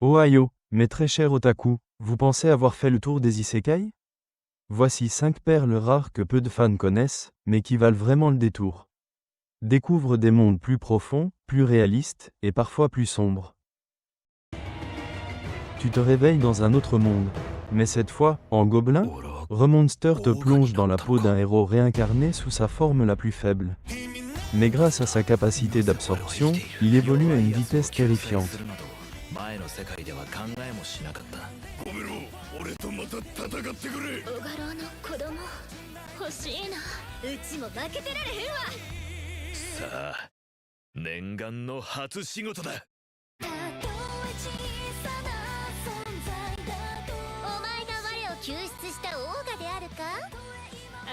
Ohio, mes très chers otaku, vous pensez avoir fait le tour des isekai? Voici 5 perles rares que peu de fans connaissent, mais qui valent vraiment le détour. Découvre des mondes plus profonds, plus réalistes, et parfois plus sombres. Tu te réveilles dans un autre monde, mais cette fois, en gobelin, Remonster te plonge dans la peau d'un héros réincarné sous sa forme la plus faible. Mais grâce à sa capacité d'absorption, il évolue à une vitesse terrifiante. 前の世界では考えもしなかった。ゴメロ、俺とまた戦ってくれ。小五郎の子供欲しいな。うちも負けてられへんわ。さあ、念願の初仕事だ。たとえ小さな存在だと。お前が我を救出したオーガであるか。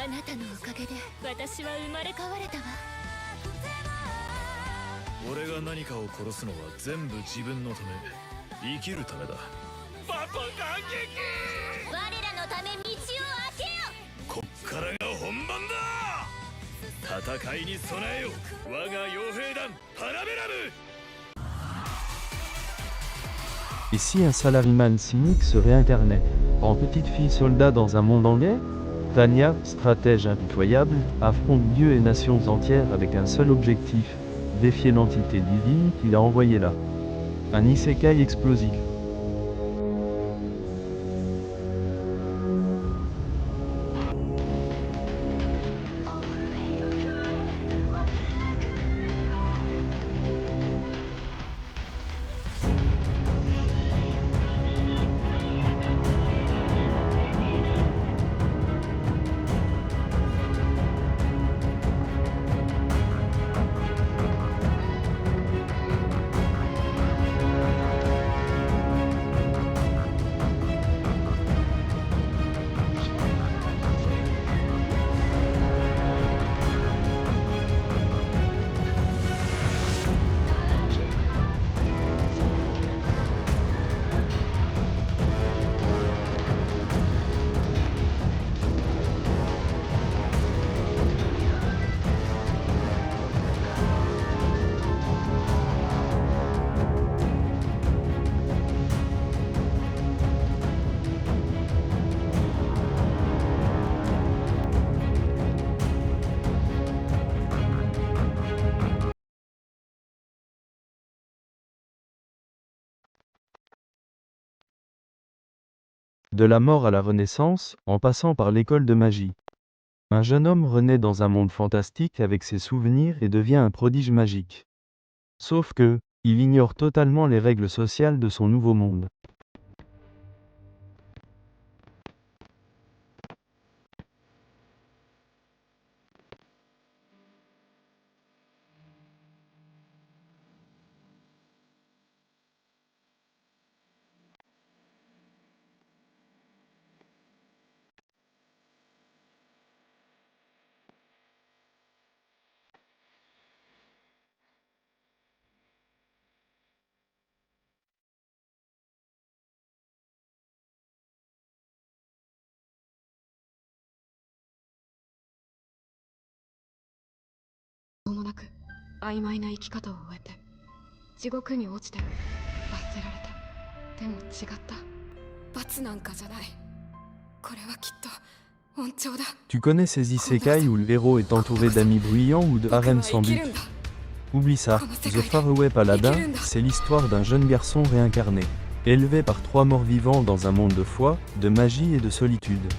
あなたのおかげで私は生まれ変われたわ。俺が何かを殺すのは全部自分のため、生きるためだ。パパ感激。我らのため道を開けよ。こっからが本番だ。戦いに備えよ、我が傭兵団パラベラム。Et si un salaryman cynique se réincarnait en petite fille soldat dans un monde en guerre? Tanya, stratège impitoyable, affronte Dieu et nations entières avec un seul objectif, défier l'entité divine qu'il a envoyée là. Un isekai explosif. De la mort à la Renaissance, en passant par l'école de magie. Un jeune homme renaît dans un monde fantastique avec ses souvenirs et devient un prodige magique. Sauf que, il ignore totalement les règles sociales de son nouveau monde. Tu connais ces isekai où le héros est entouré d'amis bruyants ou de harems sans but? Oublie ça, The Faraway Paladin, c'est l'histoire d'un jeune garçon réincarné, élevé par 3 morts vivants dans un monde de foi, de magie et de solitude.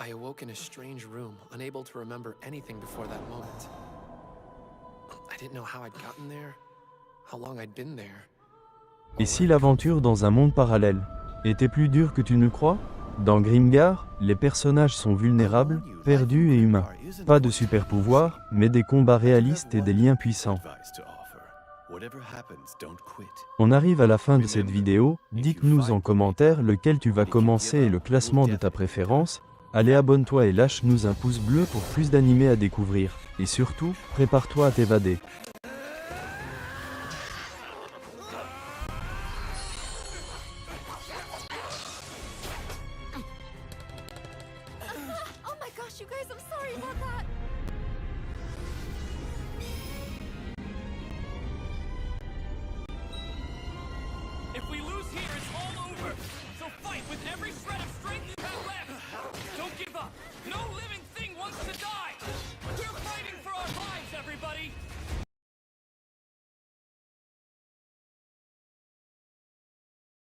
I awoke in a strange room, unable to remember anything before that moment. I didn't know how I'd gotten there, how long I'd been there. Et si l'aventure dans un monde parallèle était plus dure que tu ne crois? Dans Grimgar, les personnages sont vulnérables, perdus et humains. Pas de super pouvoirs, mais des combats réalistes et des liens puissants. On arrive à la fin de cette vidéo, dites-nous en commentaire lequel tu vas commencer et le classement de ta préférence. Allez, abonne-toi et lâche-nous un pouce bleu pour plus d'animés à découvrir. Et surtout, prépare-toi à t'évader. Oh my gosh, you guys, I'm sorry about that. If we lose here, it's all over. So fight with every shred